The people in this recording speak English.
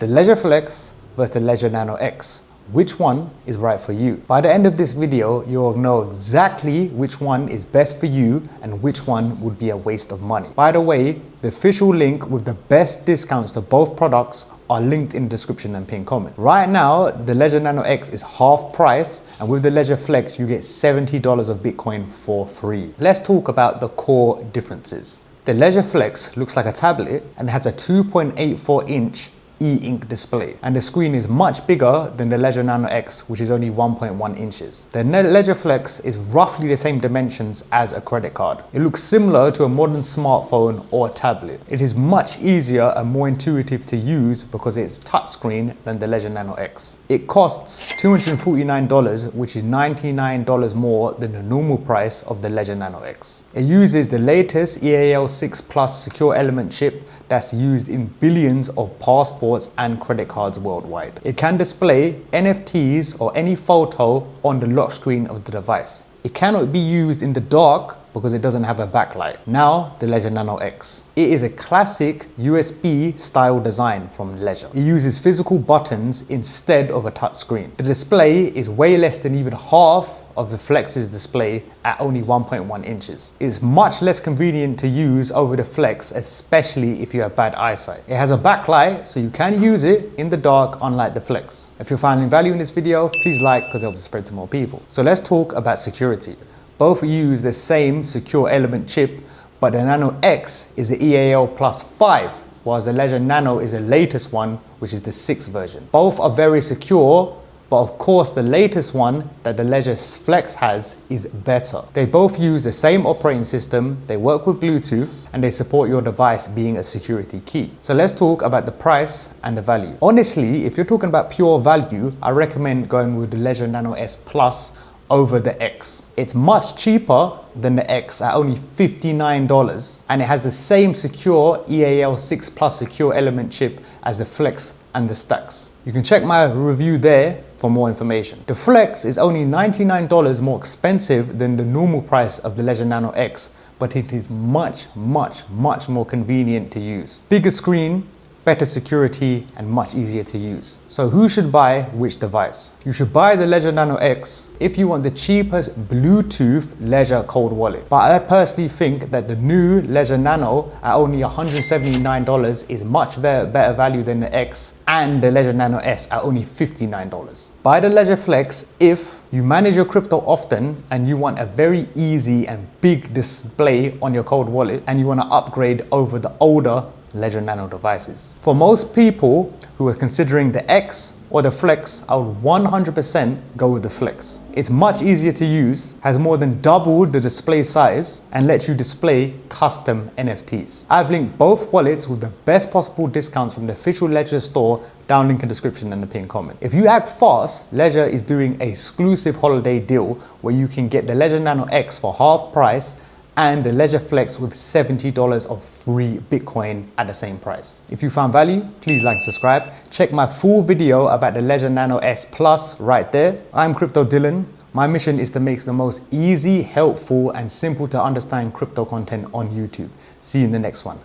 The Ledger Flex versus the Ledger Nano X. Which one is right for you? By the end of this video, you'll know exactly which one is best for you and which one would be a waste of money. By the way, the official link with the best discounts to both products are linked in the description and pinned comment. Right now, the Ledger Nano X is half price, and with the Ledger Flex, you get $70 of Bitcoin for free. Let's talk about the core differences. The Ledger Flex looks like a tablet and has a 2.84-inch e-ink display, and the screen is much bigger than the Ledger Nano X, which is only 1.1 inches. The Ledger Flex is roughly the same dimensions as a credit card. It looks similar to a modern smartphone or tablet. It is much easier and more intuitive to use because it's touchscreen than the Ledger Nano X. It costs $249, which is $99 more than the normal price of the Ledger Nano X. It uses the latest EAL6 Plus secure element chip that's used in billions of passports and credit cards worldwide. It can display NFTs or any photo on the lock screen of the device. It cannot be used in the dark because it doesn't have a backlight. Now, the Ledger Nano X. It is a classic USB style design from Ledger. It uses physical buttons instead of a touch screen. The display is way less than even half of the Flex's display at only 1.1 inches. It's much less convenient to use over the Flex, especially if you have bad eyesight. It has a backlight, so you can use it in the dark, unlike the Flex. If you're finding value in this video, please like, because it helps spread to more people. So let's talk about security. Both use the same secure element chip, but the Nano X is the EAL Plus 5, whilst the Ledger Nano is the latest one, which is the 6th version. Both are very secure, but of course the latest one that the Ledger Flex has is better. They both use the same operating system, they work with Bluetooth, and they support your device being a security key. So let's talk about the price and the value. Honestly, if you're talking about pure value, I recommend going with the Ledger Nano S Plus over the X. It's much cheaper than the X at only $59, and it has the same secure EAL6 Plus secure element chip as the Flex and the Stacks. You can check my review there for more information. The Flex is only $99 more expensive than the normal price of the Ledger Nano X, but it is much more convenient to use. Bigger screen, better security, and much easier to use. So who should buy which device? You should buy the Ledger Nano X if you want the cheapest Bluetooth Ledger cold wallet. But I personally think that the new Ledger Nano at only $179 is much better value than the X, and the Ledger Nano S at only $59. Buy the Ledger Flex if you manage your crypto often and you want a very easy and big display on your cold wallet, and you want to upgrade over the older Ledger Nano devices. For most people who are considering the X or the Flex, I would 100% go with the Flex. It's much easier to use, has more than doubled the display size, and lets you display custom NFTs. I've linked both wallets with the best possible discounts from the official Ledger store, down link in the description and the pinned comment. If you act fast, Ledger is doing an exclusive holiday deal where you can get the Ledger Nano X for half price and the Ledger Flex with $70 of free Bitcoin at the same price. If you found value, please like and subscribe. Check my full video about the Ledger Nano S Plus right there. I'm Crypto Dillon. My mission is to make the most easy, helpful, and simple to understand crypto content on YouTube. See you in the next one.